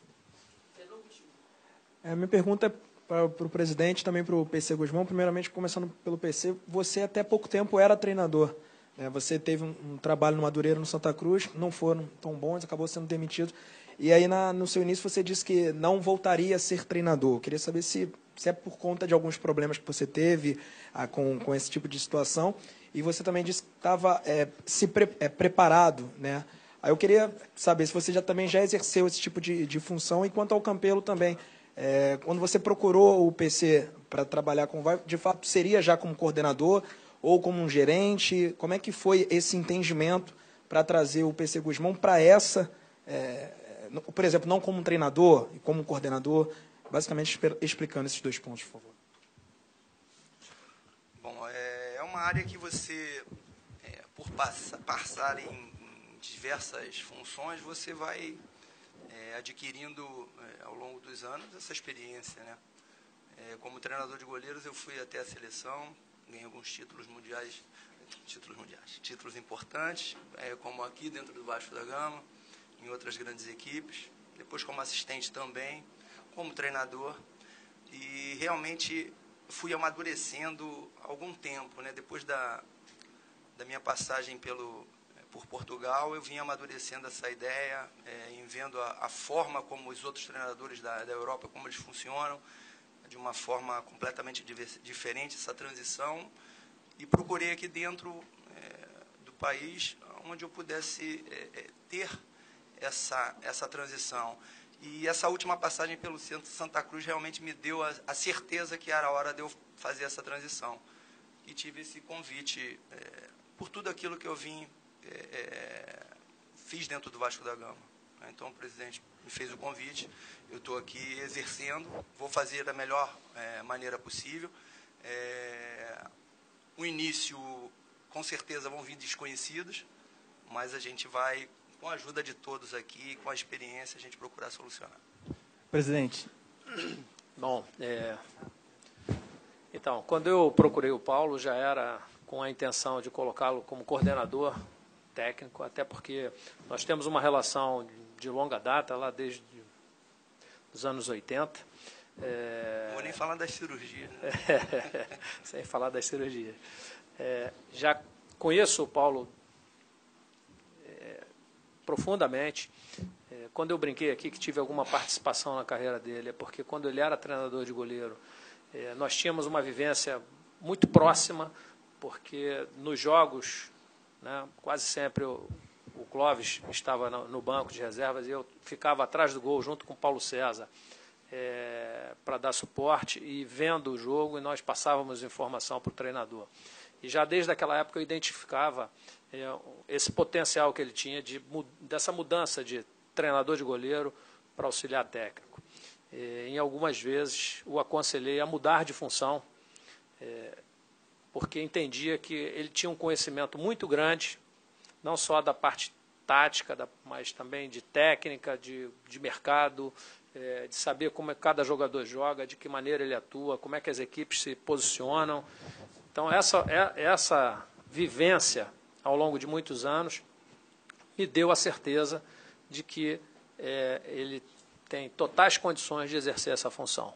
Minha pergunta é para o presidente, também para o PC Guzmão. Primeiramente, começando pelo PC, você até pouco tempo era treinador, né? Você teve um trabalho no Madureira, no Santa Cruz, não foram tão bons, acabou sendo demitido. E aí, no seu início, você disse que não voltaria a ser treinador. Eu queria saber se é por conta de alguns problemas que você teve com esse tipo de situação. E você também disse que estava preparado, né? Aí eu queria saber se você também já exerceu esse tipo de função. E quanto ao Campelo também, quando você procurou o PC para trabalhar com o VAR, de fato seria já como coordenador ou como um gerente? Como é que foi esse entendimento para trazer o PC Guzmão para essa... por exemplo, não como um treinador e como um coordenador, basicamente explicando esses 2 pontos, por favor. Bom, é uma área que você, por passar em diversas funções, você vai adquirindo ao longo dos anos essa experiência, né? Como treinador de goleiros, eu fui até a seleção, ganhei alguns títulos importantes, como aqui dentro do Vasco da Gama, em outras grandes equipes, depois como assistente também, como treinador, e realmente fui amadurecendo algum tempo, né? Depois da minha passagem por Portugal, eu vim amadurecendo essa ideia, em vendo a forma como os outros treinadores da Europa, como eles funcionam, de uma forma completamente diferente, essa transição, e procurei aqui dentro do país, onde eu pudesse ter essa transição. E essa última passagem pelo Centro Santa Cruz realmente me deu a certeza que era a hora de eu fazer essa transição. E tive esse convite por tudo aquilo que eu fiz dentro do Vasco da Gama. Então, o presidente me fez o convite, eu estou aqui exercendo, vou fazer da melhor maneira possível. O início, com certeza, vão vir desconhecidos, mas a gente vai, com a ajuda de todos aqui, com a experiência, a gente procurar solucionar. Presidente. Bom, então, quando eu procurei o Paulo, já era com a intenção de colocá-lo como coordenador técnico, até porque nós temos uma relação de longa data, lá desde os anos 80. Não vou nem falar das cirurgias. Né? Sem falar das cirurgias. Já conheço o Paulo profundamente. Quando eu brinquei aqui que tive alguma participação na carreira dele, é porque quando ele era treinador de goleiro, nós tínhamos uma vivência muito próxima, porque nos jogos, né, quase sempre o Clóvis estava no banco de reservas e eu ficava atrás do gol junto com o Paulo César para dar suporte e vendo o jogo, e nós passávamos informação para o treinador. E já desde aquela época eu identificava esse potencial que ele tinha dessa mudança de treinador de goleiro para auxiliar técnico. Em algumas vezes o aconselhei a mudar de função, porque entendia que ele tinha um conhecimento muito grande, não só da parte tática, mas também de técnica, de mercado, de saber como cada jogador joga, de que maneira ele atua, como é que as equipes se posicionam. Então, essa vivência ao longo de muitos anos me deu a certeza de que ele tem totais condições de exercer essa função.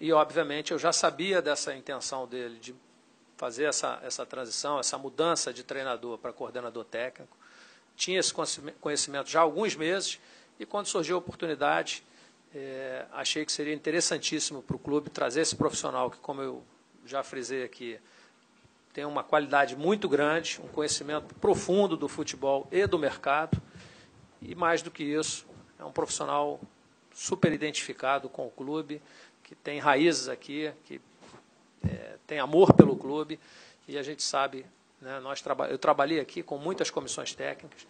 E, obviamente, eu já sabia dessa intenção dele de fazer essa transição, essa mudança de treinador para coordenador técnico. Tinha esse conhecimento já há alguns meses e, quando surgiu a oportunidade, achei que seria interessantíssimo para o clube trazer esse profissional que, como eu já frisei aqui, tem uma qualidade muito grande, um conhecimento profundo do futebol e do mercado, e, mais do que isso, é um profissional super identificado com o clube, que tem raízes aqui, que tem amor pelo clube, e a gente sabe, né, eu trabalhei aqui com muitas comissões técnicas,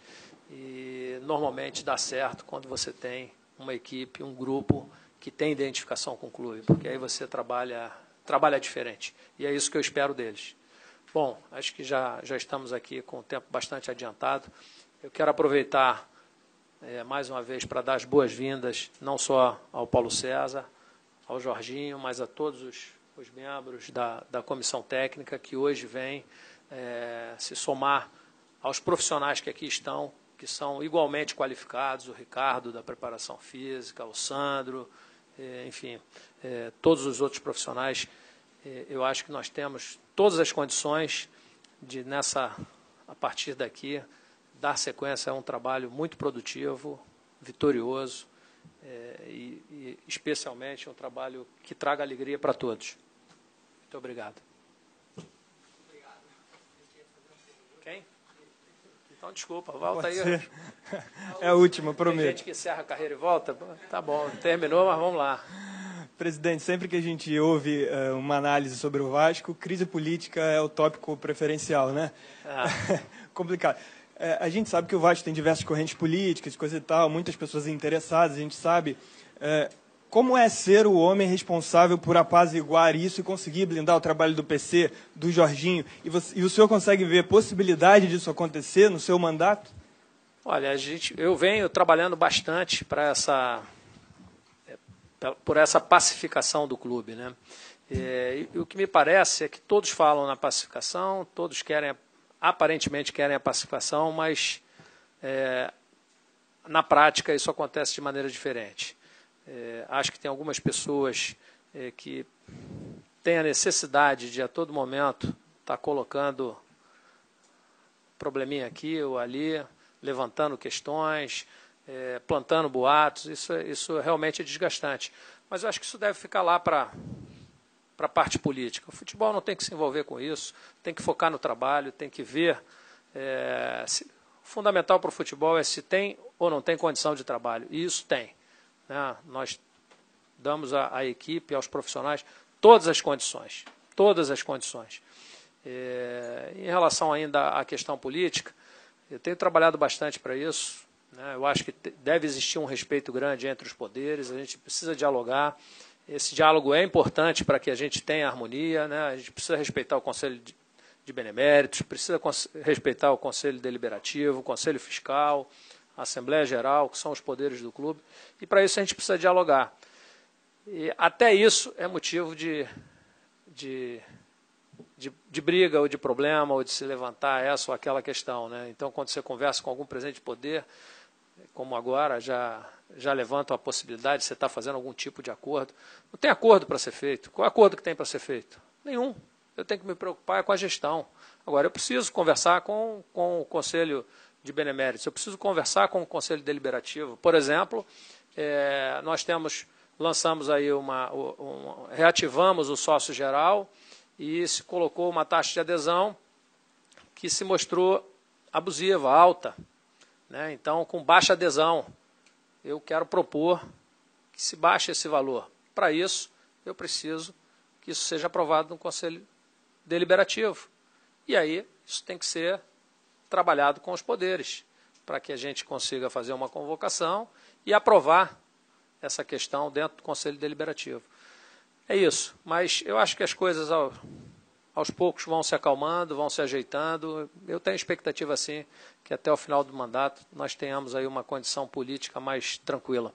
e normalmente dá certo quando você tem uma equipe, um grupo que tem identificação com o clube, porque aí você trabalha diferente, e é isso que eu espero deles. Bom, acho que já estamos aqui com o tempo bastante adiantado. Eu quero aproveitar mais uma vez para dar as boas-vindas, não só ao Paulo César, ao Jorginho, mas a todos os membros da comissão técnica que hoje vêm se somar aos profissionais que aqui estão, que são igualmente qualificados, o Ricardo da preparação física, o Sandro, enfim, todos os outros profissionais. Eu acho que nós temos todas as condições de, a partir daqui, dar sequência a um trabalho muito produtivo, vitorioso, e especialmente um trabalho que traga alegria para todos. Muito obrigado. Quem? Então, desculpa, volta aí. É a última, prometo. Tem gente que encerra a carreira e volta? Tá bom, terminou, mas vamos lá. Presidente, sempre que a gente ouve uma análise sobre o Vasco, crise política é o tópico preferencial, né? Complicado. A gente sabe que o Vasco tem diversas correntes políticas, coisa e tal, muitas pessoas interessadas, a gente sabe. Como é ser o homem responsável por apaziguar isso e conseguir blindar o trabalho do PC, do Jorginho? E o senhor consegue ver possibilidade disso acontecer no seu mandato? Olha, eu venho trabalhando bastante por essa pacificação do clube, né? E o que me parece é que todos falam na pacificação, todos aparentemente querem a pacificação, mas na prática isso acontece de maneira diferente. Acho que tem algumas pessoas que tem a necessidade de, a todo momento, estar colocando probleminha aqui ou ali, levantando questões, plantando boatos, isso realmente é desgastante. Mas eu acho que isso deve ficar lá para a parte política. O futebol não tem que se envolver com isso, tem que focar no trabalho, tem que ver. O fundamental para o futebol é se tem ou não tem condição de trabalho, e isso tem. Né? Nós damos à equipe, aos profissionais, todas as condições. Todas as condições. Em relação ainda à questão política, eu tenho trabalhado bastante para isso. Né? Eu acho que deve existir um respeito grande entre os poderes, a gente precisa dialogar. Esse diálogo é importante para que a gente tenha harmonia. Né? A gente precisa respeitar o Conselho de Beneméritos, precisa respeitar o Conselho Deliberativo, o Conselho Fiscal, a Assembleia Geral, que são os poderes do clube. E para isso a gente precisa dialogar. E até isso é motivo de briga ou de problema, ou de se levantar essa ou aquela questão. Né? Então, quando você conversa com algum presidente de poder, como agora, já levantam a possibilidade de você estar fazendo algum tipo de acordo. Não tem acordo para ser feito. Qual é o acordo que tem para ser feito? Nenhum. Eu tenho que me preocupar com a gestão. Agora, eu preciso conversar com o Conselho de Beneméritos, eu preciso conversar com o Conselho Deliberativo. Por exemplo, nós lançamos aí reativamos o sócio geral e se colocou uma taxa de adesão que se mostrou abusiva, alta. Né? Então, com baixa adesão, eu quero propor que se baixe esse valor. Para isso, eu preciso que isso seja aprovado no Conselho Deliberativo. E aí, isso tem que ser trabalhado com os poderes, para que a gente consiga fazer uma convocação e aprovar essa questão dentro do Conselho Deliberativo. É isso, mas eu acho que as coisas aos poucos vão se acalmando, vão se ajeitando. Eu tenho expectativa, sim, que até o final do mandato nós tenhamos aí uma condição política mais tranquila.